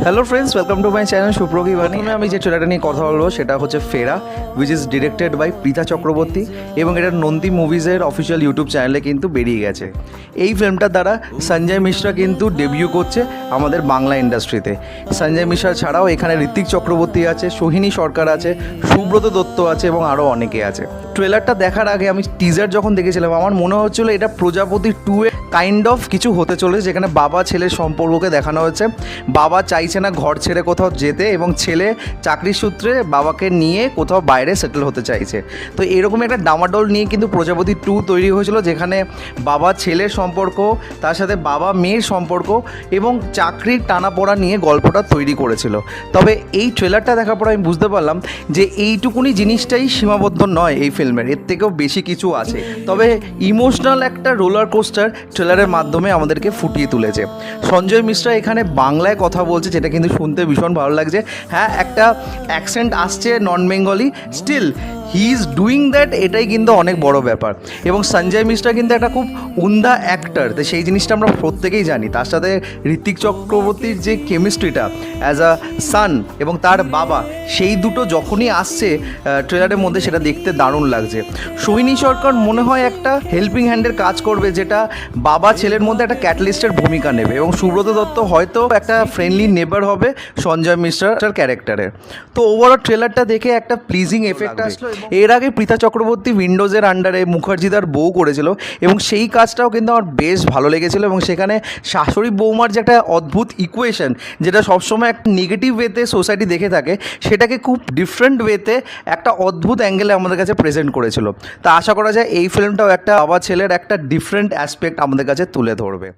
Hello friends, welcome to my channel সুপ্রকি বাণী। আমি যে ট্রেলারটা নিয়ে কথা বলবো সেটা হচ্ছে Fera, which is directed by Prita Chakraborty, এবং এটা নন্দী মুভিজের অফিসিয়াল ইউটিউব চ্যানেলে কিন্তু বেরিয়ে গেছে। এই ফিল্মটার দ্বারা সঞ্জয় মিশ্রা কিন্তু ডেবিউ করছে আমাদের বাংলা ইন্ডাস্ট্রিতে। সঞ্জয় মিশ্রা ছাড়াও এখানে ঋত্বিক চক্রবর্তী আছে, সোহিনী সরকার আছে, সুব্রত দত্ত আছে এবং আরও অনেকে আছে। ট্রেলারটা দেখার আগে আমি টিজার যখন দেখেছিলাম আমার মনে হচ্ছিলো এটা প্রজাপতি 2 এর কাইন্ড অফ কিছু হতে চলেছে, যেখানে বাবা ছেলের সম্পর্ককে দেখানো হচ্ছে। বাবা চাইছে না ঘর ছেড়ে কোথাও যেতে এবং ছেলে চাকরির সূত্রে বাবাকে নিয়ে কোথাও বাইরে সেটেল হতে চাইছে। তো এরকম একটা ডামাডোল নিয়ে কিন্তু প্রজাপতি 2 তৈরি হয়েছিল, যেখানে বাবা ছেলের সম্পর্ক, তার সাথে বাবা মেয়ের সম্পর্ক এবং চাকরির টানাপোড়া নিয়ে গল্পটা তৈরি করেছিল। তবে এই ট্রেলারটা দেখার পর আমি বুঝতে পারলাম যে এইটুকুনি জিনিসটাই সীমাবদ্ধ নয় এই ফিল্মের, এর থেকেও বেশি কিছু আছে। তবে ইমোশনাল একটা রোলার কোস্টার ট্রেলারের মাধ্যমে আমাদেরকে ফুটিয়ে তুলেছে। সঞ্জয় মিশ্রা এখানে বাংলায় কথা বলছে, যেটা কিন্তু শুনতে ভীষণ ভালো লাগছে। হ্যাঁ, একটা অ্যাকসেন্ট আসছে non Bengali, still he is doing that, এটাই কিন্তু অনেক বড় ব্যাপার। এবং সঞ্জয় মিশ্রা কিন্তু একটা খুব উমদা অ্যাক্টর, তো সেই জিনিসটা আমরা প্রত্যেকেই জানি। তার সাথে ঋত্বিক চক্রবর্তীর যে কেমিস্ট্রিটা অ্যাজ আ সান এবং তার বাবা, সেই দুটো যখনই আসছে ট্রেলারের মধ্যে সেটা দেখতে দারুণ লাগছে। সোহিনী সরকার মনে হয় একটা হেল্পিং হ্যান্ডের কাজ করবে, যেটা বাবা ছেলের মধ্যে একটা ক্যাটালিস্টের ভূমিকা নেবে, এবং সুব্রত দত্ত হয়তো একটা ফ্রেন্ডলি নেবার হবে সঞ্জয় মিশ্রার ক্যারেক্টারে। তো ওভারঅল ট্রেলারটা দেখে একটা প্লিজিং এফেক্ট আসলো। এর আগে প্রীতা চক্রবর্তী উইন্ডোজের আন্ডারে মুখার্জিদার বউ করেছিল এবং সেই কাজটাও কিন্তু আমার বেশ ভালো লেগেছিলো, এবং সেখানে শাশুড়ি বৌমার যে একটা অদ্ভুত ইকুয়েশন, যেটা সবসময় একটা নেগেটিভ ওয়েতে সোসাইটি দেখে থাকে, সেটাকে খুব ডিফারেন্ট ওয়েতে একটা অদ্ভুত অ্যাঙ্গেলে আমাদের কাছে প্রেজেন্ট করেছিল। তা আশা করা যায় এই ফিল্মটাও একটা বাবা ছেলের একটা ডিফারেন্ট অ্যাসপেক্ট আমাদের কাছে তুলে ধরবে।